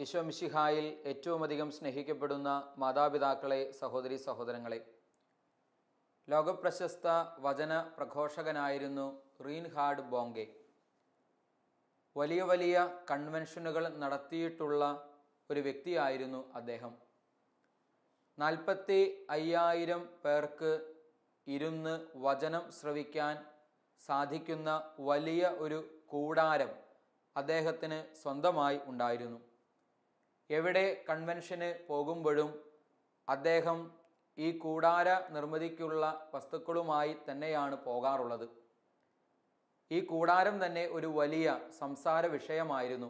ഈശോ മിശിഹായിൽ ഏറ്റവും അധികം സ്നേഹിക്കപ്പെടുന്ന മാതാപിതാക്കളെ, സഹോദരി സഹോദരങ്ങളെ, ലോകപ്രശസ്ത വചന പ്രഘോഷകനായിരുന്നു റീൻഹാർഡ് ബോംഗെ. വലിയ വലിയ കൺവെൻഷനുകൾ നടത്തിയിട്ടുള്ള ഒരു വ്യക്തിയായിരുന്നു അദ്ദേഹം. 45,000 പേർക്ക് ഇരുന്ന് വചനം ശ്രവിക്കാൻ സാധിക്കുന്ന വലിയ ഒരു കൂടാരം അദ്ദേഹത്തിന് സ്വന്തമായി ഉണ്ടായിരുന്നു. എവിടെ കൺവെൻഷന് പോകുമ്പോഴും അദ്ദേഹം ഈ കൂടാര നിർമ്മിതിക്കുള്ള വസ്തുക്കളുമായി തന്നെയാണ് പോകാറുള്ളത്. ഈ കൂടാരം തന്നെ ഒരു വലിയ സംസാര വിഷയമായിരുന്നു.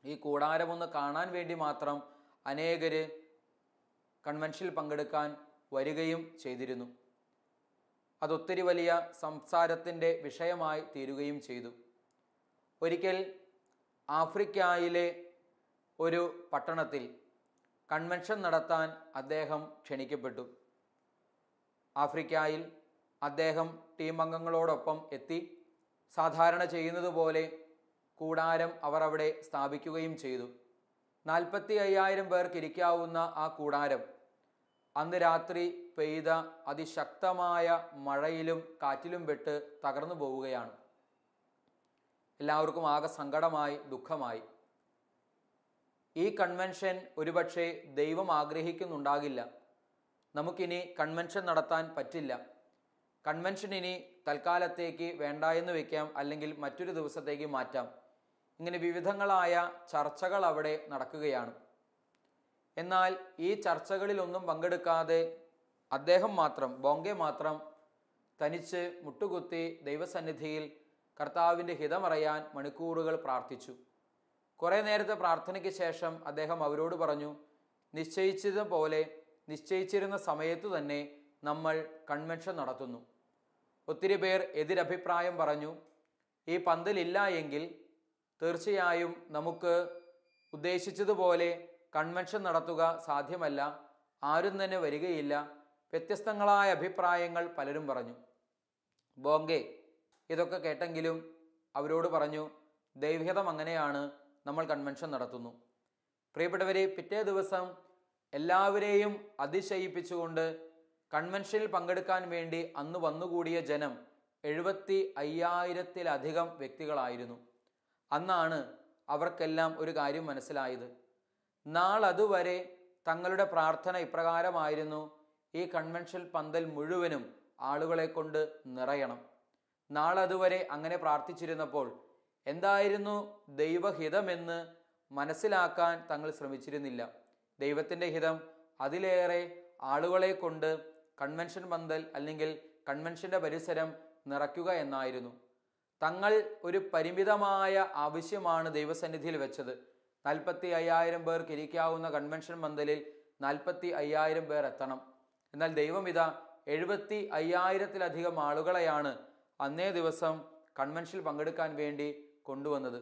ഈ കൂടാരമൊന്ന് കാണാൻ വേണ്ടി മാത്രം അനേകർ കൺവെൻഷനിൽ പങ്കെടുക്കാൻ വരികയും ചെയ്തിരുന്നു. അതൊത്തിരി വലിയ സംസാരത്തിൻ്റെ വിഷയമായി തീരുകയും ചെയ്തു. ഒരിക്കൽ ആഫ്രിക്കയിലെ ഒരു പട്ടണത്തിൽ കൺവെൻഷൻ നടത്താൻ അദ്ദേഹം ക്ഷണിക്കപ്പെട്ടു. ആഫ്രിക്കയിൽ അദ്ദേഹം ടീം അംഗങ്ങളോടൊപ്പം എത്തി. സാധാരണ ചെയ്യുന്നത് പോലെ കൂടാരം അവർ അവിടെ സ്ഥാപിക്കുകയും ചെയ്തു. 45,000 പേർക്ക് ഇരിക്കാവുന്ന ആ കൂടാരം അന്ന് രാത്രി പെയ്ത അതിശക്തമായ മഴയിലും കാറ്റിലും പെട്ട് തകർന്നു പോവുകയാണ്. എല്ലാവർക്കും ആകെ സങ്കടമായി, ദുഃഖമായി. ഈ കൺവെൻഷൻ ഒരുപക്ഷെ ദൈവം ആഗ്രഹിക്കുന്നുണ്ടാകില്ല. നമുക്കിനി കൺവെൻഷൻ നടത്താൻ പറ്റില്ല. കൺവെൻഷൻ ഇനി തൽക്കാലത്തേക്ക് വേണ്ട എന്ന് വയ്ക്കാം, അല്ലെങ്കിൽ മറ്റൊരു ദിവസത്തേക്ക് മാറ്റാം. ഇങ്ങനെ വിവിധങ്ങളായ ചർച്ചകൾ അവിടെ നടക്കുകയാണ്. എന്നാൽ ഈ ചർച്ചകളിലൊന്നും പങ്കെടുക്കാതെ അദ്ദേഹം മാത്രം, ബോംഗെ മാത്രം തനിച്ച് മുട്ടുകുത്തി ദൈവസന്നിധിയിൽ കർത്താവിൻ്റെ ഹിതമറിയാൻ മണിക്കൂറുകൾ പ്രാർത്ഥിച്ചു. കുറേ നേരത്തെ പ്രാർത്ഥനയ്ക്ക് ശേഷം അദ്ദേഹം അവരോട് പറഞ്ഞു, നിശ്ചയിച്ചതുപോലെ നിശ്ചയിച്ചിരുന്ന സമയത്തു തന്നെ നമ്മൾ കൺവെൻഷൻ നടത്തുന്നു. ഒത്തിരി പേർ എതിരഭിപ്രായം പറഞ്ഞു. ഈ പന്തലില്ല എങ്കിൽ തീർച്ചയായും നമുക്ക് ഉദ്ദേശിച്ചതുപോലെ കൺവെൻഷൻ നടത്തുക സാധ്യമല്ല, ആരും തന്നെ വരികയില്ല. വ്യത്യസ്തങ്ങളായ അഭിപ്രായങ്ങൾ പലരും പറഞ്ഞു. ബോംഗെ ഇതൊക്കെ കേട്ടെങ്കിലും അവരോട് പറഞ്ഞു, ദൈവഹിതം അങ്ങനെയാണ്, നമ്മൾ കൺവെൻഷൻ നടത്തുന്നു. പ്രിയപ്പെട്ടവരെ, പിറ്റേ ദിവസം എല്ലാവരെയും അതിശയിപ്പിച്ചുകൊണ്ട് കൺവെൻഷനിൽ പങ്കെടുക്കാൻ വേണ്ടി അന്ന് വന്നുകൂടിയ ജനം 75,000-ലധികം വ്യക്തികളായിരുന്നു. അന്നാണ് അവർക്കെല്ലാം ഒരു കാര്യം മനസ്സിലായത്. നാളതുവരെ തങ്ങളുടെ പ്രാർത്ഥന ഇപ്രകാരമായിരുന്നു, ഈ കൺവെൻഷൻ പന്തൽ മുഴുവനും ആളുകളെ കൊണ്ട് നിറയണം. നാളതുവരെ അങ്ങനെ പ്രാർത്ഥിച്ചിരുന്നപ്പോൾ എന്തായിരുന്നു ദൈവഹിതമെന്ന് മനസ്സിലാക്കാൻ തങ്ങൾ ശ്രമിച്ചിരുന്നില്ല. ദൈവത്തിൻ്റെ ഹിതം അതിലേറെ ആളുകളെ കൊണ്ട് കൺവെൻഷൻ പന്തൽ അല്ലെങ്കിൽ കൺവെൻഷൻ്റെ പരിസരം നിറയ്ക്കുക എന്നായിരുന്നു. തങ്ങൾ ഒരു പരിമിതമായ ആവശ്യമാണ് ദൈവസന്നിധിയിൽ വെച്ചത്. 45,000 പേർക്ക് ഇരിക്കാവുന്ന കൺവെൻഷൻ പന്തലിൽ 45,000 പേർ എത്തണം. എന്നാൽ ദൈവം ഇതാ 75,000-ലധികം ആളുകളെയാണ് അന്നേ ദിവസം കൺവെൻഷനിൽ പങ്കെടുക്കാൻ വേണ്ടി കൊണ്ടുവന്നത്.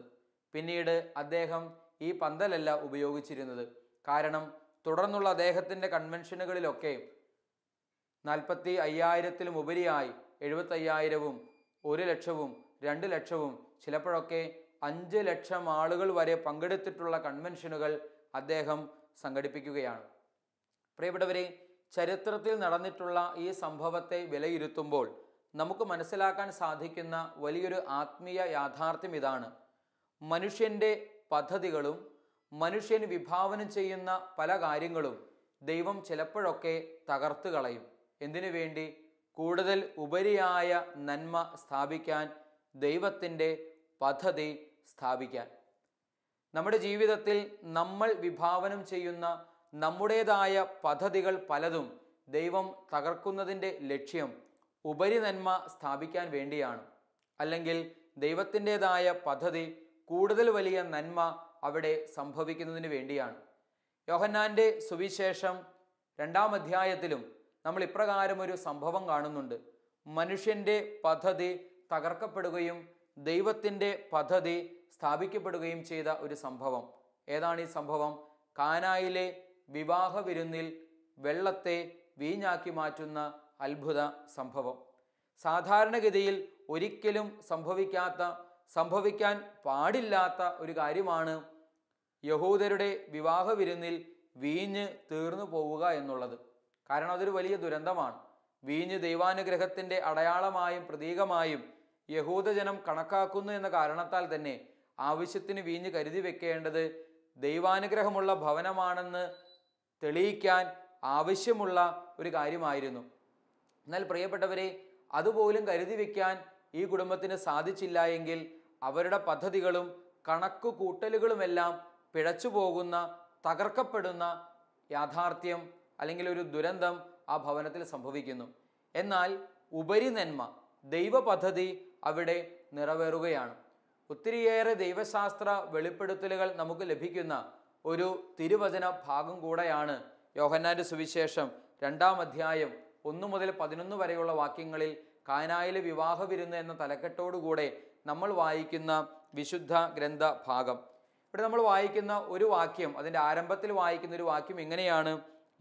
പിന്നീട് അദ്ദേഹം ഈ പന്തലല്ല ഉപയോഗിച്ചിരുന്നത്. കാരണം തുടർന്നുള്ള അദ്ദേഹത്തിൻ്റെ കൺവെൻഷനുകളിലൊക്കെ 45,000-ലും ഉപരിയായി 75,000-വും 1,00,000-വും 2,00,000-വും ചിലപ്പോഴൊക്കെ 5,00,000 ആളുകൾ വരെ പങ്കെടുത്തിട്ടുള്ള കൺവെൻഷനുകൾ അദ്ദേഹം സംഘടിപ്പിക്കുകയാണ്. പ്രിയപ്പെട്ടവരെ, ചരിത്രത്തിൽ നടന്നിട്ടുള്ള ഈ സംഭവത്തെ വിലയിരുത്തുമ്പോൾ നമുക്ക് മനസ്സിലാക്കാൻ സാധിക്കുന്ന വലിയൊരു ആത്മീയ യാഥാർത്ഥ്യം ഇതാണ്. മനുഷ്യൻ്റെ പദ്ധതികളും മനുഷ്യൻ വിഭാവനം ചെയ്യുന്ന പല കാര്യങ്ങളും ദൈവം ചിലപ്പോഴൊക്കെ തകർത്ത് കളയും. എന്തിനു വേണ്ടി? കൂടുതൽ ഉപരിയായ നന്മ സ്ഥാപിക്കാൻ, ദൈവത്തിൻ്റെ പദ്ധതി സ്ഥാപിക്കാൻ. നമ്മുടെ ജീവിതത്തിൽ നമ്മൾ വിഭാവനം ചെയ്യുന്ന നമ്മുടേതായ പദ്ധതികൾ പലതും ദൈവം തകർക്കുന്നതിൻ്റെ ലക്ഷ്യം ഉപരി നന്മ സ്ഥാപിക്കാൻ വേണ്ടിയാണ്. അല്ലെങ്കിൽ ദൈവത്തിൻ്റെതായ പദ്ധതി കൂടുതൽ വലിയ നന്മ അവിടെ സംഭവിക്കുന്നതിന് വേണ്ടിയാണ്. യോഹന്നാൻ്റെ സുവിശേഷം 2-ാം അധ്യായത്തിലും നമ്മൾ ഇപ്രകാരം ഒരു സംഭവം കാണുന്നുണ്ട്. മനുഷ്യൻ്റെ പദ്ധതി തകർക്കപ്പെടുകയും ദൈവത്തിൻ്റെ പദ്ധതി സ്ഥാപിക്കപ്പെടുകയും ചെയ്ത ഒരു സംഭവം. ഏതാണ് ഈ സംഭവം? കാനായിലെ വിവാഹ വിരുന്നിൽ വെള്ളത്തെ വീഞ്ഞാക്കി മാറ്റുന്ന അത്ഭുത സംഭവം. സാധാരണഗതിയിൽ ഒരിക്കലും സംഭവിക്കാൻ പാടില്ലാത്ത ഒരു കാര്യമാണ് യഹൂദരുടെ വിവാഹ വിരുന്നിൽ വീഞ്ഞ് തീർന്നു പോവുക എന്നുള്ളത്. കാരണം അതൊരു വലിയ ദുരന്തമാണ്. വീഞ്ഞ് ദൈവാനുഗ്രഹത്തിൻ്റെ അടയാളമായും പ്രതീകമായും യഹൂദജനം കണക്കാക്കുന്നു എന്ന കാരണത്താൽ തന്നെ ആവശ്യത്തിന് വീഞ്ഞ് കരുതി വെക്കേണ്ടത് ദൈവാനുഗ്രഹമുള്ള ഭവനമാണെന്ന് തെളിയിക്കാൻ ആവശ്യമുള്ള ഒരു കാര്യമായിരുന്നു. എന്നാൽ പ്രിയപ്പെട്ടവരെ, അതുപോലും കരുതി വെക്കാൻ ഈ കുടുംബത്തിന് സാധിച്ചില്ല എങ്കിൽ അവരുടെ പദ്ധതികളും കണക്കു കൂട്ടലുകളുമെല്ലാം പിഴച്ചു പോകുന്ന, തകർക്കപ്പെടുന്ന യാഥാർത്ഥ്യം അല്ലെങ്കിൽ ഒരു ദുരന്തം ആ ഭവനത്തിൽ സംഭവിക്കുന്നു. എന്നാൽ ഉപരിനന്മ, ദൈവ പദ്ധതി അവിടെ നിറവേറുകയാണ്. ഒത്തിരിയേറെ ദൈവശാസ്ത്ര വെളിപ്പെടുത്തലുകൾ നമുക്ക് ലഭിക്കുന്ന ഒരു തിരുവചന ഭാഗം കൂടെയാണ് യോഹന്നാന്റെ സുവിശേഷം 2-ാം അധ്യായം 1 മുതൽ 11 വരെയുള്ള വാക്യങ്ങളിൽ കാനായിലെ വിവാഹ വിരുന്ന് എന്ന തലക്കെട്ടോടുകൂടെ നമ്മൾ വായിക്കുന്ന വിശുദ്ധ ഗ്രന്ഥ ഭാഗം. ഇവിടെ നമ്മൾ വായിക്കുന്ന ഒരു വാക്യം, അതിൻ്റെ ആരംഭത്തിൽ വായിക്കുന്ന ഒരു വാക്യം ഇങ്ങനെയാണ്: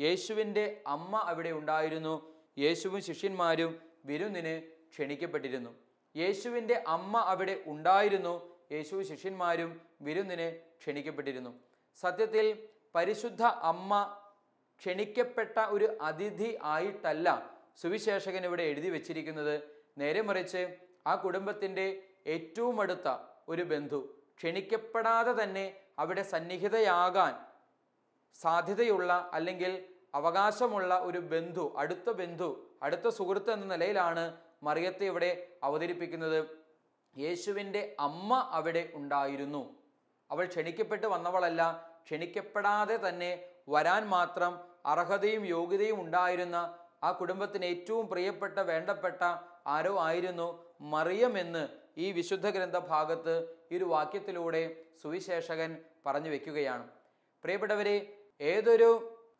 യേശുവിൻ്റെ അമ്മ അവിടെ ഉണ്ടായിരുന്നു, യേശുവും ശിഷ്യന്മാരും വിരുന്നിന് ക്ഷണിക്കപ്പെട്ടിരുന്നു. യേശുവിൻ്റെ അമ്മ അവിടെ ഉണ്ടായിരുന്നു, യേശുവും ശിഷ്യന്മാരും വിരുന്നിന് ക്ഷണിക്കപ്പെട്ടിരുന്നു. സത്യത്തിൽ പരിശുദ്ധ അമ്മ ക്ഷണിക്കപ്പെട്ട ഒരു അതിഥി ആയിട്ടല്ല സുവിശേഷകൻ ഇവിടെ എഴുതി വച്ചിരിക്കുന്നത്. നേരെ മറിച്ച് ആ കുടുംബത്തിൻ്റെ ഏറ്റവും അടുത്ത ഒരു ബന്ധു, ക്ഷണിക്കപ്പെടാതെ തന്നെ അവിടെ സന്നിഹിതയാകാൻ സാധ്യതയുള്ള അല്ലെങ്കിൽ അവകാശമുള്ള ഒരു ബന്ധു, അടുത്ത സുഹൃത്ത് എന്ന നിലയിലാണ് മറിയത്തെ ഇവിടെ അവതരിപ്പിക്കുന്നത്. യേശുവിൻ്റെ അമ്മ അവിടെ ഉണ്ടായിരുന്നു. അവൾ ക്ഷണിക്കപ്പെട്ട് വന്നവളല്ല, ക്ഷണിക്കപ്പെടാതെ തന്നെ വരാൻ മാത്രം അർഹതയും യോഗ്യതയും ഉണ്ടായിരുന്ന ആ കുടുംബത്തിന് ഏറ്റവും പ്രിയപ്പെട്ട, വേണ്ടപ്പെട്ട ആരോ ആയിരുന്നു മറിയം എന്ന് ഈ വിശുദ്ധ ഗ്രന്ഥ ഭാഗത്ത് ഈ ഒരു വാക്യത്തിലൂടെ സുവിശേഷകൻ പറഞ്ഞു വെക്കുകയാണ്. പ്രിയപ്പെട്ടവരെ, ഏതൊരു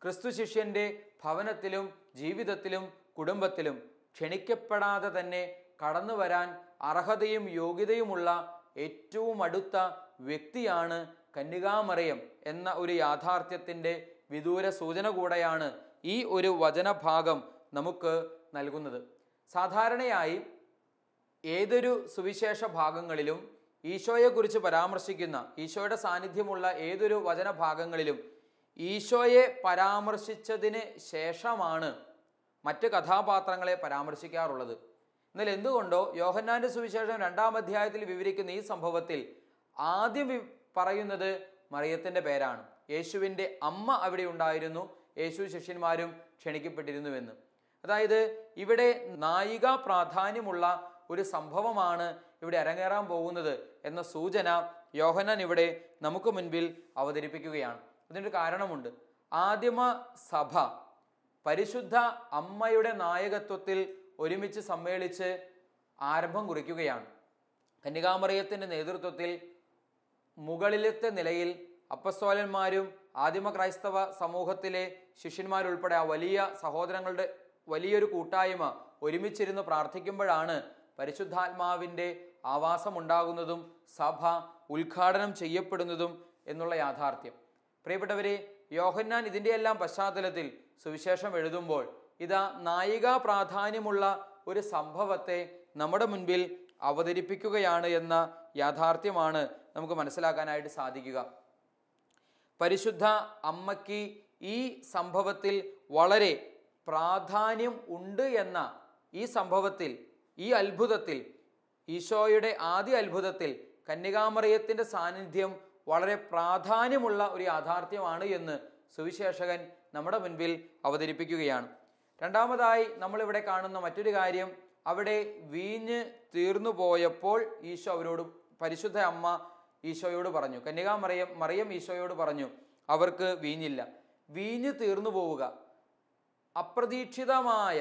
ക്രിസ്തു ശിഷ്യന്റെ ഭവനത്തിലും ജീവിതത്തിലും കുടുംബത്തിലും ക്ഷണിക്കപ്പെടാതെ തന്നെ കടന്നു വരാൻ അർഹതയും യോഗ്യതയുമുള്ള ഏറ്റവും അടുത്ത വ്യക്തിയാണ് കന്യകാമറിയം എന്ന ഒരു യാഥാർത്ഥ്യത്തിൻ്റെ വിദൂര സൂചന കൂടെയാണ് ഈ ഒരു വചനഭാഗം നമുക്ക് നൽകുന്നത്. സാധാരണയായി ഏതൊരു സുവിശേഷ ഭാഗങ്ങളിലും ഈശോയെക്കുറിച്ച് പരാമർശിക്കുന്ന, ഈശോയുടെ സാന്നിധ്യമുള്ള ഏതൊരു വചനഭാഗങ്ങളിലും ഈശോയെ പരാമർശിച്ചതിന് ശേഷമാണ് മറ്റ് കഥാപാത്രങ്ങളെ പരാമർശിക്കാറുള്ളത്. എന്നാൽ എന്തുകൊണ്ടോ യോഹന്നാന്റെ സുവിശേഷം 2-ാം അധ്യായത്തിൽ വിവരിക്കുന്ന ഈ സംഭവത്തിൽ ആദ്യം പറയുന്നത് മറിയത്തിൻ്റെ പേരാണ്. യേശുവിൻ്റെ അമ്മ അവിടെ ഉണ്ടായിരുന്നു, യേശു ശിഷ്യന്മാരും ക്ഷണിക്കപ്പെട്ടിരുന്നുവെന്ന്. അതായത് ഇവിടെ നായിക പ്രാധാന്യമുള്ള ഒരു സംഭവമാണ് ഇവിടെ അരങ്ങേറാൻ പോകുന്നത് എന്ന സൂചന യോഹന്നാൻ ഇവിടെ നമുക്ക് മുൻപിൽ അവതരിപ്പിക്കുകയാണ്. അതിനൊരു കാരണമുണ്ട്. ആദിമ സഭ പരിശുദ്ധ അമ്മയുടെ നായകത്വത്തിൽ ഒരുമിച്ച് സമ്മേളിച്ച് ആരംഭം കുറിക്കുകയാണ്. കന്യകാമറിയത്തിൻ്റെ നേതൃത്വത്തിൽ മുകളിലത്തെ നിലയിൽ അപ്പസ്തോലന്മാരും ആദിമ ക്രൈസ്തവ സമൂഹത്തിലെ ശിഷ്യന്മാരുൾപ്പെടെ ആ വലിയ സഹോദരങ്ങളുടെ വലിയൊരു കൂട്ടായ്മ ഒരുമിച്ചിരുന്ന് പ്രാർത്ഥിക്കുമ്പോഴാണ് പരിശുദ്ധാത്മാവിൻ്റെ ആവാസമുണ്ടാകുന്നതും സഭ ഉദ്ഘാടനം ചെയ്യപ്പെടുന്നതും എന്നുള്ള യാഥാർത്ഥ്യം. പ്രിയപ്പെട്ടവരെ, യോഹന്നാൻ ഇതിൻ്റെയെല്ലാം പശ്ചാത്തലത്തിൽ സുവിശേഷം എഴുതുമ്പോൾ ഇതാ നായികാ പ്രാധാന്യമുള്ള ഒരു സംഭവത്തെ നമ്മുടെ മുൻപിൽ അവതരിപ്പിക്കുകയാണ് എന്ന യാഥാർത്ഥ്യമാണ് നമുക്ക് മനസ്സിലാക്കാനായിട്ട് സാധിക്കുക. പരിശുദ്ധ അമ്മയ്ക്ക് ഈ സംഭവത്തിൽ വളരെ പ്രാധാന്യം ഉണ്ട് എന്ന ഈ സംഭവത്തിൽ, ഈ അത്ഭുതത്തിൽ, ഈശോയുടെ ആദ്യ അത്ഭുതത്തിൽ കന്യകാമറിയത്തിൻ്റെ സാന്നിധ്യം വളരെ പ്രാധാന്യമുള്ള ഒരു യാഥാർത്ഥ്യമാണ് എന്ന് സുവിശേഷകൻ നമ്മുടെ മുൻപിൽ അവതരിപ്പിക്കുകയാണ്. രണ്ടാമതായി നമ്മളിവിടെ കാണുന്ന മറ്റൊരു കാര്യം, അവിടെ വീഞ്ഞ് തീർന്നു പോയപ്പോൾ ഈശോ അവരോട്, പരിശുദ്ധ അമ്മ ഈശോയോട് പറഞ്ഞു, മറിയം ഈശോയോട് പറഞ്ഞു, അവർക്ക് വീഞ്ഞില്ല. വീഞ്ഞ് തീർന്നു പോവുക അപ്രതീക്ഷിതമായ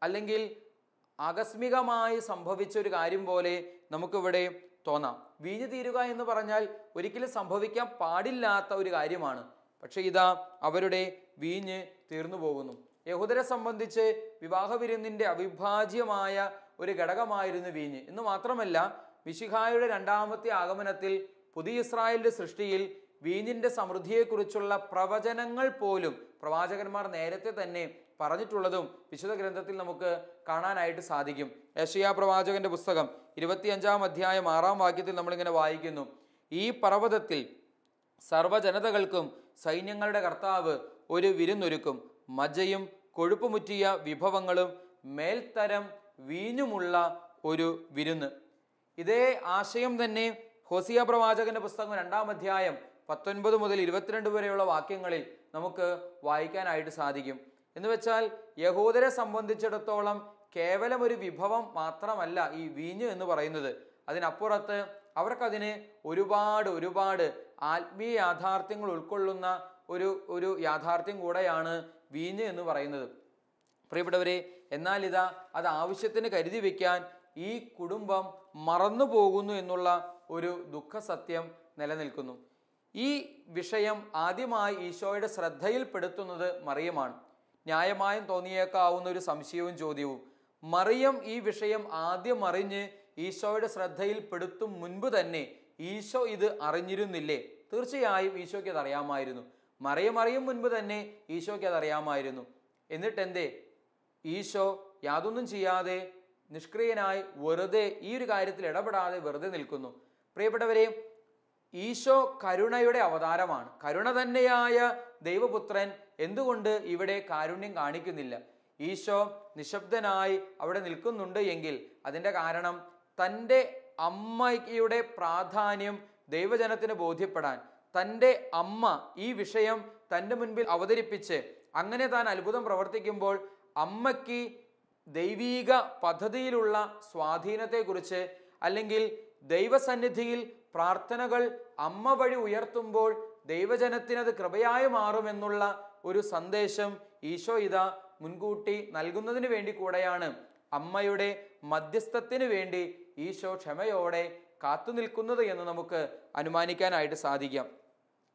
അല്ലെങ്കിൽ ആകസ്മികമായി സംഭവിച്ച ഒരു കാര്യം പോലെ നമുക്കിവിടെ തോന്നാം. വീഞ്ഞ് തീരുക എന്ന് പറഞ്ഞാൽ ഒരിക്കലും സംഭവിക്കാൻ പാടില്ലാത്ത ഒരു കാര്യമാണ്. പക്ഷെ ഇതാ അവരുടെ വീഞ്ഞ് തീർന്നു പോകുന്നു. യഹൂദരെ സംബന്ധിച്ച് വിവാഹ വിരുന്നിൻ്റെ അവിഭാജ്യമായ ഒരു ഘടകമായിരുന്നു വീഞ്ഞ്. എന്ന് മാത്രമല്ല, മിശിഹായുടെ 2ാമത്തെ ആഗമനത്തിൽ പുതിയ ഇസ്രായേലിന്റെ സൃഷ്ടിയിൽ വീഞ്ഞിൻ്റെ സമൃദ്ധിയെക്കുറിച്ചുള്ള പ്രവചനങ്ങൾ പോലും പ്രവാചകന്മാർ നേരത്തെ തന്നെ പറഞ്ഞിട്ടുള്ളതും വിശുദ്ധ ഗ്രന്ഥത്തിൽ നമുക്ക് കാണാനായിട്ട് സാധിക്കും. യെശയ്യാ പ്രവാചകന്റെ പുസ്തകം 25-ാം അധ്യായം 6-ാം വാക്യത്തിൽ നമ്മളിങ്ങനെ വായിക്കുന്നു, ഈ പർവ്വതത്തിൽ സർവ്വജനതകൾക്കും സൈന്യങ്ങളുടെ കർത്താവ് ഒരു വിരുന്നൊരുക്കും. മജ്ജയും കൊഴുപ്പുമുറ്റിയ വിഭവങ്ങളും മേൽത്തരം വീഞ്ഞുമുള്ള ഒരു വിരുന്ന്. ഇതേ ആശയം തന്നെ ഹോസിയ പ്രവാചകന്റെ പുസ്തകം 2-ാം അധ്യായം 19 മുതൽ 22 വരെയുള്ള വാക്യങ്ങളിൽ നമുക്ക് വായിക്കാനായിട്ട് സാധിക്കും. എന്ന് വെച്ചാൽ യഹൂദരെ സംബന്ധിച്ചിടത്തോളം കേവലം ഒരു വിഭവം മാത്രമല്ല ഈ വീഞ്ഞ് എന്ന് പറയുന്നത്. അതിനപ്പുറത്ത് അവർക്കതിന് ഒരുപാട് ആത്മീയ യാഥാർത്ഥ്യങ്ങൾ ഉൾക്കൊള്ളുന്ന ഒരു യാഥാർത്ഥ്യം കൂടെയാണ് വീഞ്ഞ് എന്ന് പറയുന്നത്. പ്രിയപ്പെട്ടവരെ, എന്നാൽ ഇതാ അത് ആവശ്യത്തിന് കരുതി വയ്ക്കാൻ ഈ കുടുംബം മറന്നു പോകുന്നു എന്നുള്ള ഒരു ദുഃഖസത്യം നിലനിൽക്കുന്നു. ഈ വിഷയം ആദ്യമായി ഈശോയുടെ ശ്രദ്ധയിൽപ്പെടുത്തുന്നത് മറിയമാണ്. ന്യായമായും തോന്നിയേക്കാവുന്ന ഒരു സംശയവും ചോദ്യവും. മറിയം ഈ വിഷയം ആദ്യം അറിഞ്ഞ് ഈശോയുടെ ശ്രദ്ധയിൽപ്പെടുത്തും മുൻപ് തന്നെ ഈശോ ഇത് അറിഞ്ഞിരുന്നില്ലേ? തീർച്ചയായും ഈശോയ്ക്ക് അത് അറിയാമായിരുന്നു. മറിയം മുൻപ് തന്നെ ഈശോയ്ക്ക് അത് അറിയാമായിരുന്നു. എന്നിട്ടെന്തേ ഈശോ യാതൊന്നും ചെയ്യാതെ നിഷ്ക്രിയനായി വെറുതെ ഈ ഒരു കാര്യത്തിൽ ഇടപെടാതെ വെറുതെ നിൽക്കുന്നു? പ്രിയപ്പെട്ടവരെ, ഈശോ കരുണയുടെ അവതാരമാണ്. കരുണ തന്നെയായ ദൈവപുത്രൻ എന്തുകൊണ്ട് ഇവിടെ കാരുണ്യം കാണിക്കുന്നില്ല? ഈശോ നിശബ്ദനായി അവിടെ നിൽക്കുന്നുണ്ട് എങ്കിൽ അതിൻ്റെ കാരണം തൻ്റെ അമ്മയുടെ പ്രാധാന്യം ദൈവജനത്തിന് ബോധ്യപ്പെടാൻ തൻ്റെ അമ്മ ഈ വിഷയം തൻ്റെ മുൻപിൽ അവതരിപ്പിച്ച് അങ്ങനെ താൻ അത്ഭുതം പ്രവർത്തിക്കുമ്പോൾ അമ്മയ്ക്ക് ദൈവീക പദ്ധതിയിലുള്ള സ്വാധീനത്തെക്കുറിച്ച്, അല്ലെങ്കിൽ ദൈവസന്നിധിയിൽ പ്രാർത്ഥനകൾ അമ്മ വഴി ഉയർത്തുമ്പോൾ ദൈവജനത്തിനത് കൃപയായി മാറുമെന്നുള്ള ഒരു സന്ദേശം ഈശോ ഇതാ മുൻകൂട്ടി നൽകുന്നതിന് വേണ്ടി കൂടെയാണ് അമ്മയുടെ മധ്യസ്ഥത്തിന് വേണ്ടി ഈശോ ക്ഷമയോടെ കാത്തു നിൽക്കുന്നത് എന്ന് നമുക്ക് അനുമാനിക്കാനായിട്ട് സാധിക്കാം.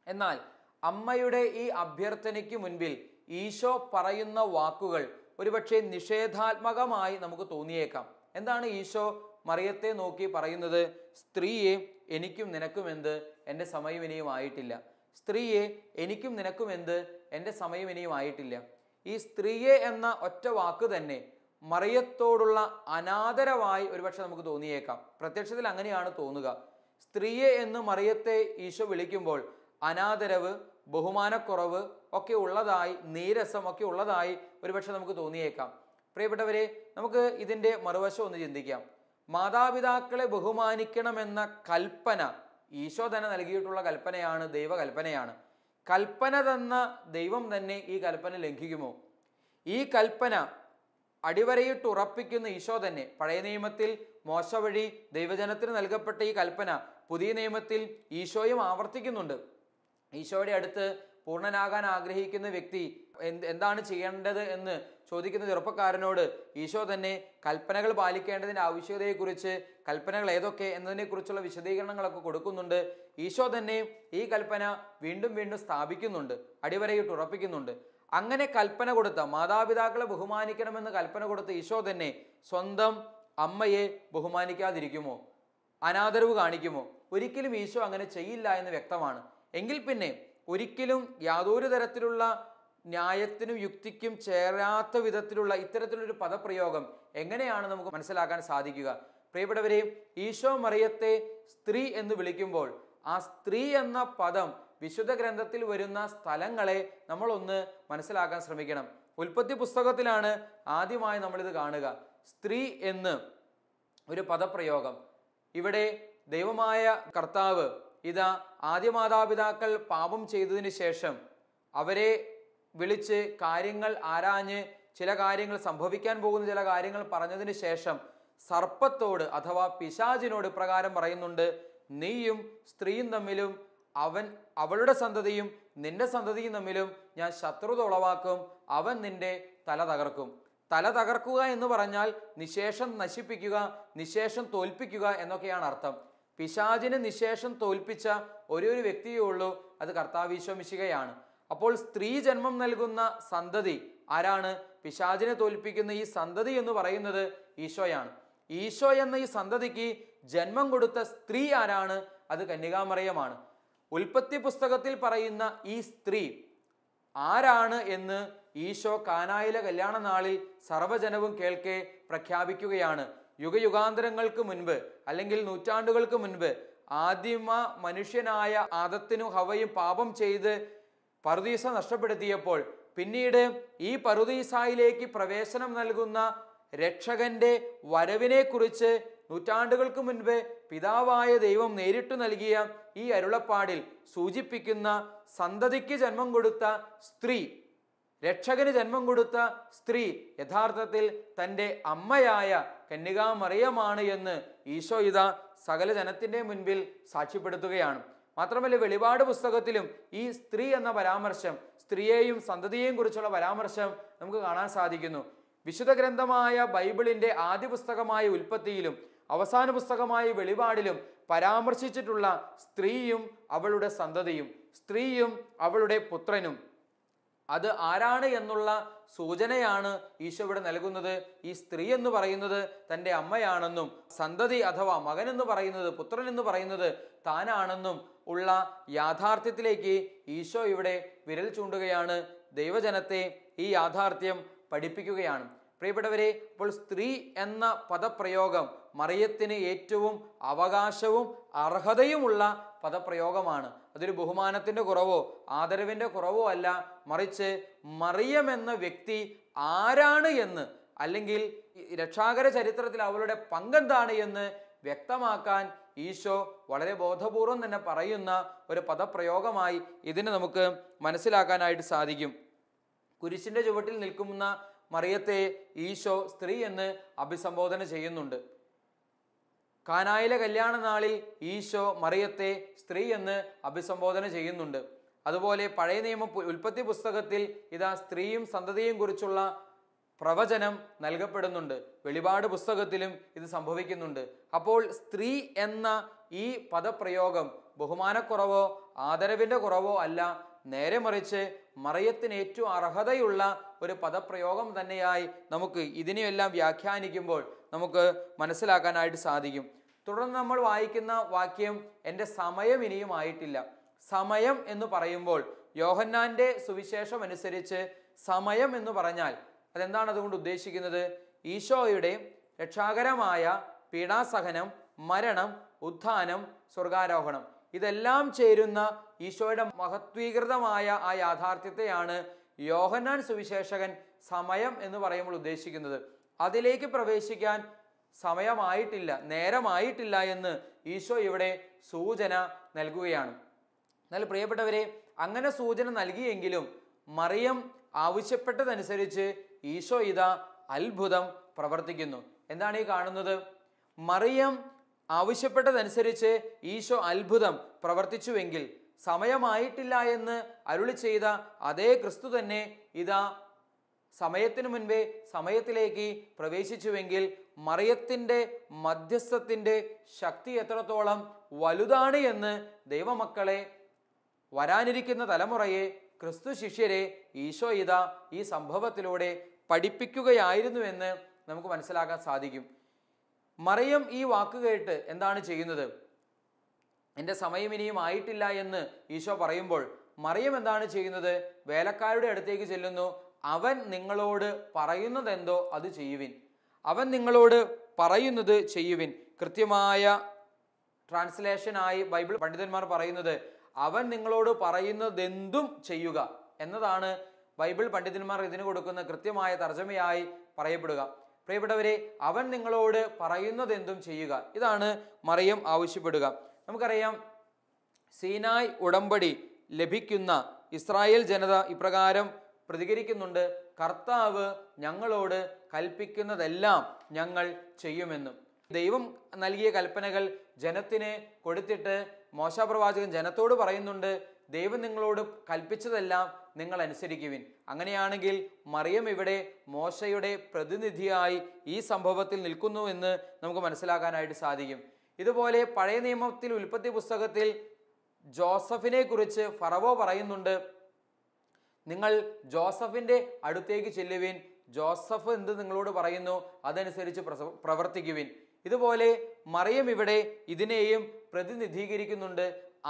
എന്നാൽ അമ്മയുടെ ഈ അഭ്യർത്ഥനയ്ക്ക് മുൻപിൽ ഈശോ പറയുന്ന വാക്കുകൾ ഒരുപക്ഷെ നിഷേധാത്മകമായി നമുക്ക് തോന്നിയേക്കാം. എന്താണ് ഈശോ മറിയത്തെ നോക്കി പറയുന്നത്? സ്ത്രീയെ, എനിക്കും നിനക്കും എന്ത്, എൻ്റെ സമയം ഇനിയും ആയിട്ടില്ല. സ്ത്രീയെ, എനിക്കും നിനക്കും എന്ത്, എൻ്റെ സമയം ഇനിയും ആയിട്ടില്ല. ഈ സ്ത്രീയെ എന്ന ഒറ്റ വാക്ക് തന്നെ മറിയത്തോടുള്ള അനാദരവായി ഒരുപക്ഷെ നമുക്ക് തോന്നിയേക്കാം. പ്രത്യക്ഷത്തിൽ അങ്ങനെയാണ് തോന്നുക. സ്ത്രീയെ എന്ന് മറിയത്തെ ഈശോ വിളിക്കുമ്പോൾ അനാദരവ്, ബഹുമാനക്കുറവ് ഒക്കെ ഉള്ളതായി, നീരസം ഒക്കെ ഉള്ളതായി ഒരുപക്ഷെ നമുക്ക് തോന്നിയേക്കാം. പ്രിയപ്പെട്ടവരെ, നമുക്ക് ഇതിൻ്റെ മറുവശം ഒന്ന് ചിന്തിക്കാം. മാതാപിതാക്കളെ ബഹുമാനിക്കണമെന്ന കൽപ്പന ഈശോ തന്നെ നൽകിയിട്ടുള്ള കൽപ്പനയാണ്, ദൈവകൽപ്പനയാണ്. കൽപ്പന തന്ന ദൈവം തന്നെ ഈ കൽപ്പന ലംഘിക്കുമോ? ഈ കൽപ്പന അടിവരയിട്ട് ഉറപ്പിക്കുന്ന ഈശോ തന്നെ പഴയ നിയമത്തിൽ മോശ വഴി ദൈവജനത്തിന് നൽകപ്പെട്ട ഈ കൽപ്പന പുതിയ നിയമത്തിൽ ഈശോയും ആവർത്തിക്കുന്നുണ്ട്. ഈശോയുടെ അടുത്ത് പൂർണ്ണനാകാൻ ആഗ്രഹിക്കുന്ന വ്യക്തി എന്താണ് ചെയ്യേണ്ടത് എന്ന് ചോദിക്കുന്ന ചെറുപ്പക്കാരനോട് ഈശോ തന്നെ കൽപ്പനകൾ പാലിക്കേണ്ടതിൻ്റെ ആവശ്യകതയെക്കുറിച്ച്, കൽപ്പനകൾ ഏതൊക്കെ എന്നതിനെക്കുറിച്ചുള്ള വിശദീകരണങ്ങളൊക്കെ കൊടുക്കുന്നുണ്ട്. ഈശോ തന്നെ ഈ കൽപ്പന വീണ്ടും വീണ്ടും സ്ഥാപിക്കുന്നുണ്ട്, അടിവരയിട്ട് ഉറപ്പിക്കുന്നുണ്ട്. അങ്ങനെ കൽപ്പന കൊടുത്ത, മാതാപിതാക്കളെ ബഹുമാനിക്കണമെന്ന് കൽപ്പന കൊടുത്ത ഈശോ തന്നെ സ്വന്തം അമ്മയെ ബഹുമാനിക്കാതിരിക്കുമോ? അനാദരവ് കാണിക്കുമോ? ഒരിക്കലും ഈശോ അങ്ങനെ ചെയ്യില്ല എന്ന് വ്യക്തമാണ്. എങ്കിൽ പിന്നെ ഒരിക്കലും യാതൊരു തരത്തിലുള്ള ന്യായത്തിനും യുക്തിക്കും ചേരാത്ത വിധത്തിലുള്ള ഇത്തരത്തിലൊരു പദപ്രയോഗം എങ്ങനെയാണ് നമുക്ക് മനസ്സിലാക്കാൻ സാധിക്കുക? പ്രിയപ്പെട്ടവരെ, ഈശോ മറിയത്തെ സ്ത്രീ എന്ന് വിളിക്കുമ്പോൾ ആ സ്ത്രീ എന്ന പദം വിശുദ്ധ ഗ്രന്ഥത്തിൽ വരുന്ന സ്ഥലങ്ങളെ നമ്മളൊന്ന് മനസ്സിലാക്കാൻ ശ്രമിക്കണം. ഉൽപ്പത്തി പുസ്തകത്തിലാണ് ആദ്യമായി നമ്മളിത് കാണുക. സ്ത്രീ എന്ന് ഒരു പദപ്രയോഗം. ഇവിടെ ദൈവമായ കർത്താവ് ഇതാ ആദ്യ മാതാപിതാക്കൾ പാപം ചെയ്തതിന് ശേഷം അവരെ വിളിച്ച് കാര്യങ്ങൾ ആരാഞ്ഞ് ചില കാര്യങ്ങൾ, സംഭവിക്കാൻ പോകുന്ന ചില കാര്യങ്ങൾ പറഞ്ഞതിന് ശേഷം സർപ്പത്തോട് അഥവാ പിശാചിനോട് ഇപ്രകാരം പറയുന്നുണ്ട്: നീയും സ്ത്രീയും തമ്മിലും അവളുടെ സന്തതിയും നിന്റെ സന്തതിയും തമ്മിലും ഞാൻ ശത്രുത ഉളവാക്കും, അവൻ നിന്റെ തല തകർക്കും. തല തകർക്കുക എന്ന് പറഞ്ഞാൽ നിശേഷം നശിപ്പിക്കുക, നിശേഷം തോൽപ്പിക്കുക എന്നൊക്കെയാണ് അർത്ഥം. പിശാചിനെ നിശേഷം തോൽപ്പിച്ച ഒരു വ്യക്തിയേ ഉള്ളൂ, അത് കർത്താവ് ഈശോ മിശിഹയാണ്. അപ്പോൾ സ്ത്രീ ജന്മം നൽകുന്ന സന്തതി ആരാണ്? പിശാചിനെ തോൽപ്പിക്കുന്ന ഈ സന്തതി എന്ന് പറയുന്നത് ഈശോയാണ്. ഈശോ എന്ന ഈ സന്തതിക്ക് ജന്മം കൊടുത്ത സ്ത്രീ ആരാണ്? അത് കന്യകാമറിയമാണ്. ഉൽപ്പത്തി പുസ്തകത്തിൽ പറയുന്ന ഈ സ്ത്രീ ആരാണ് എന്ന് ഈശോ കാനായിലെ കല്യാണ നാളിൽ സർവ്വജനവും കേൾക്കെ പ്രഖ്യാപിക്കുകയാണ്. യുഗയുഗാന്തരങ്ങൾക്ക് മുൻപ് അല്ലെങ്കിൽ നൂറ്റാണ്ടുകൾക്ക് മുൻപ് ആദിമ മനുഷ്യനായ ആദത്തിനും ഹവയും പാപം ചെയ്ത് പറുദീസ നഷ്ടപ്പെടുത്തിയപ്പോൾ പിന്നീട് ഈ പറുദീസായിലേക്ക് പ്രവേശനം നൽകുന്ന രക്ഷകന്റെ വരവിനെ കുറിച്ച് നൂറ്റാണ്ടുകൾക്ക് മുൻപ് പിതാവായ ദൈവം നേരിട്ട് നൽകിയ ഈ അരുളപ്പാടിൽ സൂചിപ്പിക്കുന്ന സന്തതിക്ക് ജന്മം കൊടുത്ത സ്ത്രീ, രക്ഷകന് ജന്മം കൊടുത്ത സ്ത്രീ യഥാർത്ഥത്തിൽ തൻ്റെ അമ്മയായ കന്യകാമറിയമാണ് എന്ന് ഈശോ ഇതാ സകല ജനത്തിൻ്റെ മുൻപിൽ സാക്ഷ്യപ്പെടുത്തുകയാണ്. മാത്രമല്ല, വെളിപാട് പുസ്തകത്തിലും ഈ സ്ത്രീ എന്ന പരാമർശം, സ്ത്രീയെയും സന്തതിയെയും കുറിച്ചുള്ള പരാമർശം നമുക്ക് കാണാൻ സാധിക്കുന്നു. വിശുദ്ധ ഗ്രന്ഥമായ ബൈബിളിൻ്റെ ആദ്യ പുസ്തകമായ ഉൽപ്പത്തിയിലും അവസാന പുസ്തകമായ വെളിപാടിലും പരാമർശിച്ചിട്ടുള്ള സ്ത്രീയും അവളുടെ സന്തതിയും, സ്ത്രീയും അവളുടെ പുത്രനും, അത് ആരാണ് എന്നുള്ള സൂചനയാണ് ഈശോ ഇവിടെ നൽകുന്നത്. ഈ സ്ത്രീ എന്ന് പറയുന്നത് തൻ്റെ അമ്മയാണെന്നും സന്തതി അഥവാ മകൻ എന്ന് പറയുന്നത്, പുത്രൻ എന്ന് പറയുന്നത് താനാണെന്നും ഉള്ള യാഥാർത്ഥ്യത്തിലേക്ക് ഈശോ ഇവിടെ വിരൽ ചൂണ്ടുകയാണ്. ദൈവജനത്തെ ഈ യാഥാർത്ഥ്യം പഠിപ്പിക്കുകയാണ്. പ്രിയപ്പെട്ടവരെ, അപ്പോൾ സ്ത്രീ എന്ന പദപ്രയോഗം മറിയത്തിന് ഏറ്റവും അവകാശവും അർഹതയുമുള്ള പദപ്രയോഗമാണ്. അതൊരു ബഹുമാനത്തിൻ്റെ കുറവോ ആദരവിൻ്റെ കുറവോ അല്ല, മറിച്ച് മറിയം എന്ന വ്യക്തി ആരാണ് എന്ന്, അല്ലെങ്കിൽ രക്ഷാകര ചരിത്രത്തിൽ അവളുടെ പങ്കെന്താണ് എന്ന് വ്യക്തമാക്കാൻ ഈശോ വളരെ ബോധപൂർവം തന്നെ പറയുന്ന ഒരു പദപ്രയോഗമായി ഇതിനെ നമുക്ക് മനസ്സിലാക്കാനായിട്ട് സാധിക്കും. കുരിശിൻ്റെ ചുവട്ടിൽ നിൽക്കുന്ന മറിയത്തെ ഈശോ സ്ത്രീ എന്ന് അഭിസംബോധന ചെയ്യുന്നുണ്ട്. കാനായിലെ കല്യാണ നാളിൽ ഈശോ മറിയത്തെ സ്ത്രീ എന്ന് അഭിസംബോധന ചെയ്യുന്നുണ്ട്. അതുപോലെ പഴയ നിയമ ഉൽപ്പത്തി പുസ്തകത്തിൽ ഇതാ സ്ത്രീയും സന്തതിയും കുറിച്ചുള്ള പ്രവചനം നൽകപ്പെടുന്നുണ്ട്. വെളിപാട് പുസ്തകത്തിലും ഇത് സംഭവിക്കുന്നുണ്ട്. അപ്പോൾ സ്ത്രീ എന്ന ഈ പദപ്രയോഗം ബഹുമാനക്കുറവോ ആദരവിൻ്റെ കുറവോ അല്ല, നേരെ മറിച്ച് മറിയത്തിന് ഏറ്റവും അർഹതയുള്ള ഒരു പദപ്രയോഗം തന്നെയായി നമുക്ക് ഇതിനെയെല്ലാം വ്യാഖ്യാനിക്കുമ്പോൾ നമുക്ക് മനസ്സിലാക്കാനായിട്ട് സാധിക്കും. തുടർന്ന് നമ്മൾ വായിക്കുന്ന വാക്യം, എൻ്റെ സമയം ഇനിയും ആയിട്ടില്ല. സമയം എന്ന് പറയുമ്പോൾ യോഹന്നാന്റെ സുവിശേഷം അനുസരിച്ച് സമയം എന്ന് പറഞ്ഞാൽ അതെന്താണ് അതുകൊണ്ട് ഉദ്ദേശിക്കുന്നത്? ഈശോയുടെ രക്ഷാകരമായ പീഡാസഹനം, മരണം, ഉത്ഥാനം, സ്വർഗാരോഹണം, ഇതെല്ലാം ചേരുന്ന ഈശോയുടെ മഹത്വീകൃതമായ ആ യാഥാർത്ഥ്യത്തെയാണ് യോഹന്നാൻ സുവിശേഷകൻ സമയം എന്ന് പറയുമ്പോൾ ഉദ്ദേശിക്കുന്നത്. അതിലേക്ക് പ്രവേശിക്കാൻ സമയമായിട്ടില്ല, നേരമായിട്ടില്ല എന്ന് ഈശോ ഇവിടെ സൂചന നൽകുകയാണ്. എന്നാൽ പ്രിയപ്പെട്ടവരെ, അങ്ങനെ സൂചന നൽകിയെങ്കിലും മറിയം ആവശ്യപ്പെട്ടതനുസരിച്ച് ഈശോ ഇതാ അത്ഭുതം പ്രവർത്തിക്കുന്നു. എന്താണ് ഈ കാണുന്നത്? മറിയം ആവശ്യപ്പെട്ടതനുസരിച്ച് ഈശോ അത്ഭുതം പ്രവർത്തിച്ചുവെങ്കിൽ സമയമായിട്ടില്ല എന്ന് അരുളി ചെയ്ത അതേ ക്രിസ്തു തന്നെ ഇതാ സമയത്തിനു മുൻപേ സമയത്തിലേക്ക് പ്രവേശിച്ചുവെങ്കിൽ മറിയത്തിൻ്റെ മധ്യസ്ഥത്തിൻ്റെ ശക്തി എത്രത്തോളം വലുതാണ് എന്ന് ദൈവമക്കളെ, വരാനിരിക്കുന്ന തലമുറയെ, ക്രിസ്തു ശിഷ്യരെ ഈശോ ഇതാ ഈ സംഭവത്തിലൂടെ പഠിപ്പിക്കുകയായിരുന്നുവെന്ന് നമുക്ക് മനസ്സിലാക്കാൻ സാധിക്കും. മറിയം ഈ വാക്ക് കേട്ട് എന്താണ് ചെയ്യുന്നത്? എൻ്റെ സമയം ഇനിയും ആയിട്ടില്ല എന്ന് ഈശോ പറയുമ്പോൾ മറിയം എന്താണ് ചെയ്യുന്നത്? വേലക്കാരുടെ അടുത്തേക്ക് ചെല്ലുന്നു. അവൻ നിങ്ങളോട് പറയുന്നതെന്തോ അത് ചെയ്യുവിൻ, അവൻ നിങ്ങളോട് പറയുന്നത് ചെയ്യുവിൻ. കൃത്യമായ ട്രാൻസ്ലേഷനായി ബൈബിൾ പണ്ഡിതന്മാർ പറയുന്നത് അവൻ നിങ്ങളോട് പറയുന്നതെന്തും ചെയ്യുക എന്നതാണ് ബൈബിൾ പണ്ഡിതന്മാർ ഇതിന് കൊടുക്കുന്ന കൃത്യമായ തർജ്ജമയായി പറയപ്പെടുക. പ്രിയപ്പെട്ടവരെ, അവൻ നിങ്ങളോട് പറയുന്നതെന്തും ചെയ്യുക, ഇതാണ് മറിയം ആവശ്യപ്പെടുക. നമുക്കറിയാം, സീനായ് ഉടമ്പടി ലഭിക്കുന്ന ഇസ്രായേൽ ജനത ഇപ്രകാരം പ്രതികരിക്കുന്നുണ്ട്: കർത്താവ് ഞങ്ങളോട് കൽപ്പിക്കുന്നതെല്ലാം ഞങ്ങൾ ചെയ്യുമെന്നും. ദൈവം നൽകിയ കൽപ്പനകൾ ജനത്തിന് കൊടുത്തിട്ട് മോശ പ്രവാചകൻ ജനത്തോട് പറയുന്നുണ്ട്, ദൈവം നിങ്ങളോട് കൽപ്പിച്ചതെല്ലാം നിങ്ങൾ അനുസരിക്കുവിൻ. അങ്ങനെയാണെങ്കിൽ മറിയം ഇവിടെ മോശയുടെ പ്രതിനിധിയായി ഈ സംഭവത്തിൽ നിൽക്കുന്നു എന്ന് നമുക്ക് മനസ്സിലാക്കാനായിട്ട് സാധിക്കും. ഇതുപോലെ പഴയ നിയമത്തിൽ ഉൽപ്പത്തി പുസ്തകത്തിൽ ജോസഫിനെ കുറിച്ച് ഫറവോ പറയുന്നുണ്ട്, നിങ്ങൾ ജോസഫിൻ്റെ അടുത്തേക്ക് ചെല്ലുവിൻ, ജോസഫ് എന്ത് നിങ്ങളോട് പറയുന്നു അതനുസരിച്ച് പ്രവർത്തിക്കുവിൻ. ഇതുപോലെ മറിയം ഇവിടെ ഇതിനെയും പ്രതിനിധീകരിക്കുന്നുണ്ട്,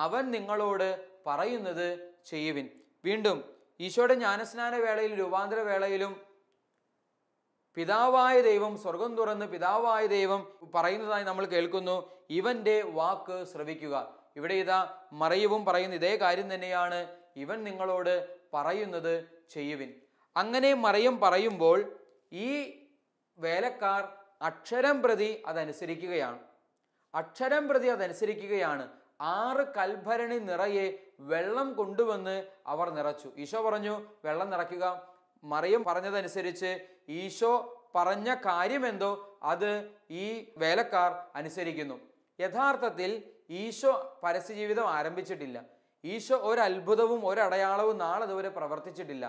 അവൻ നിങ്ങളോട് പറയുന്നത് ചെയ്യുവിൻ. വീണ്ടും ഈശോയുടെ ജ്ഞാനസ്നാന വേളയിലും രൂപാന്തര വേളയിലും പിതാവായ ദൈവം, സ്വർഗം തുറന്ന് പിതാവായ ദൈവം പറയുന്നതായി നമ്മൾ കേൾക്കുന്നു, ഇവന്റെ വാക്ക് ശ്രവിക്കുക. ഇവിടെ ഇതാ മറിയവും പറയുന്ന ഇതേ കാര്യം തന്നെയാണ്, ഇവൻ നിങ്ങളോട് പറയുന്നത് ചെയ്യുവിൻ. അങ്ങനെ മറിയം പറയുമ്പോൾ ഈ വേലക്കാർ അക്ഷരം പ്രതി അതനുസരിക്കുകയാണ്. അക്ഷരം പ്രതി അതനുസരിക്കുകയാണ്. 6 കൽഭരണി നിറയെ വെള്ളം കൊണ്ടുവന്ന് അവർ നിറച്ചു. ഈശോ പറഞ്ഞു വെള്ളം നിറയ്ക്കുക. മറിയം പറഞ്ഞതനുസരിച്ച് ഈശോ പറഞ്ഞ കാര്യമെന്തോ അത് ഈ വേലക്കാർ അനുസരിക്കുന്നു. യഥാർത്ഥത്തിൽ ഈശോ പരസ്യജീവിതം ആരംഭിച്ചിട്ടില്ല. ഈശോ ഒരത്ഭുതവും ഒരടയാളവും നാളതുവരെ പ്രവർത്തിച്ചിട്ടില്ല.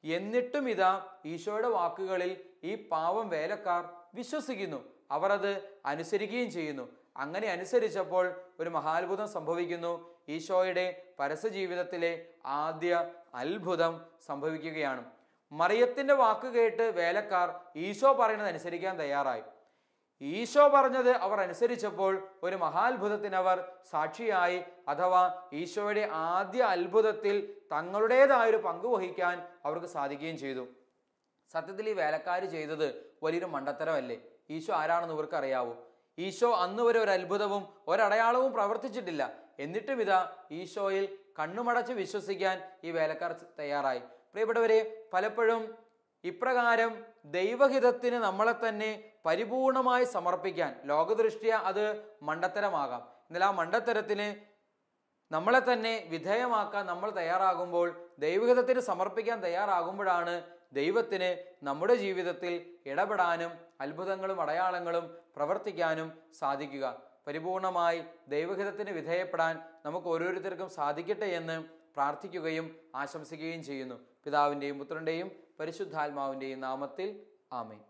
എന്നിട്ടും ഇതാ ഈശോയുടെ വാക്കുകളിൽ ഈ പാവം വേലക്കാർ വിശ്വസിക്കുന്നു. അവർ അത് അനുസരിക്കുകയും ചെയ്യുന്നു. അങ്ങനെ അനുസരിച്ചപ്പോൾ ഒരു മഹാത്ഭുതം സംഭവിക്കുന്നു. ഈശോയുടെ പരസ്യജീവിതത്തിലെ ആദ്യ അത്ഭുതം സംഭവിക്കുകയാണ്. മറിയത്തിന്റെ വാക്ക് കേട്ട് വേലക്കാർ ഈശോ പറയുന്നത് അനുസരിക്കാൻ തയ്യാറായി. ഈശോ പറഞ്ഞത് അവർ അനുസരിച്ചപ്പോൾ ഒരു മഹാത്ഭുതത്തിന് അവർ സാക്ഷിയായി. അഥവാ ഈശോയുടെ ആദ്യ അത്ഭുതത്തിൽ തങ്ങളുടേതായൊരു പങ്ക് വഹിക്കാൻ അവർക്ക് സാധിക്കുകയും ചെയ്തു. സത്യത്തിൽ ഈ വേലക്കാർ ചെയ്തത് വലിയൊരു മണ്ടത്തരമല്ലേ? ഈശോ ആരാണെന്ന് ഇവർക്ക് അറിയാവൂ. ഈശോ അന്ന് വരെ ഒരു അത്ഭുതവും ഒരടയാളവും പ്രവർത്തിച്ചിട്ടില്ല. എന്നിട്ടും ഇതാ ഈശോയിൽ കണ്ണുമടച്ച് വിശ്വസിക്കാൻ ഈ വേലക്കാർ തയ്യാറായി. പ്രിയപ്പെട്ടവരെ, പലപ്പോഴും ഇപ്രകാരം ദൈവഹിതത്തിന് നമ്മളെ തന്നെ പരിപൂർണമായി സമർപ്പിക്കാൻ ലോകദൃഷ്ട്യാ അത് മണ്ടത്തരമാകാം. എന്നാൽ ആ മണ്ടത്തരത്തിന് നമ്മളെ തന്നെ വിധേയമാക്കാൻ നമ്മൾ തയ്യാറാകുമ്പോൾ, ദൈവഹിതത്തിന് സമർപ്പിക്കാൻ തയ്യാറാകുമ്പോഴാണ് ദൈവത്തിന് നമ്മുടെ ജീവിതത്തിൽ ഇടപെടാനും അത്ഭുതങ്ങളും അടയാളങ്ങളും പ്രവർത്തിക്കാനും സാധിക്കുക. പരിപൂർണമായി ദൈവഹിതത്തിന് വിധേയപ്പെടാൻ നമുക്ക് ഓരോരുത്തർക്കും സാധിക്കട്ടെ എന്ന് പ്രാർത്ഥിക്കുകയും ആശംസിക്കുകയും ചെയ്യുന്നു. പിതാവിൻ്റെയും പുത്രൻ്റെയും പരിശുദ്ധാത്മാവിൻ്റെയും നാമത്തിൽ ആമേൻ.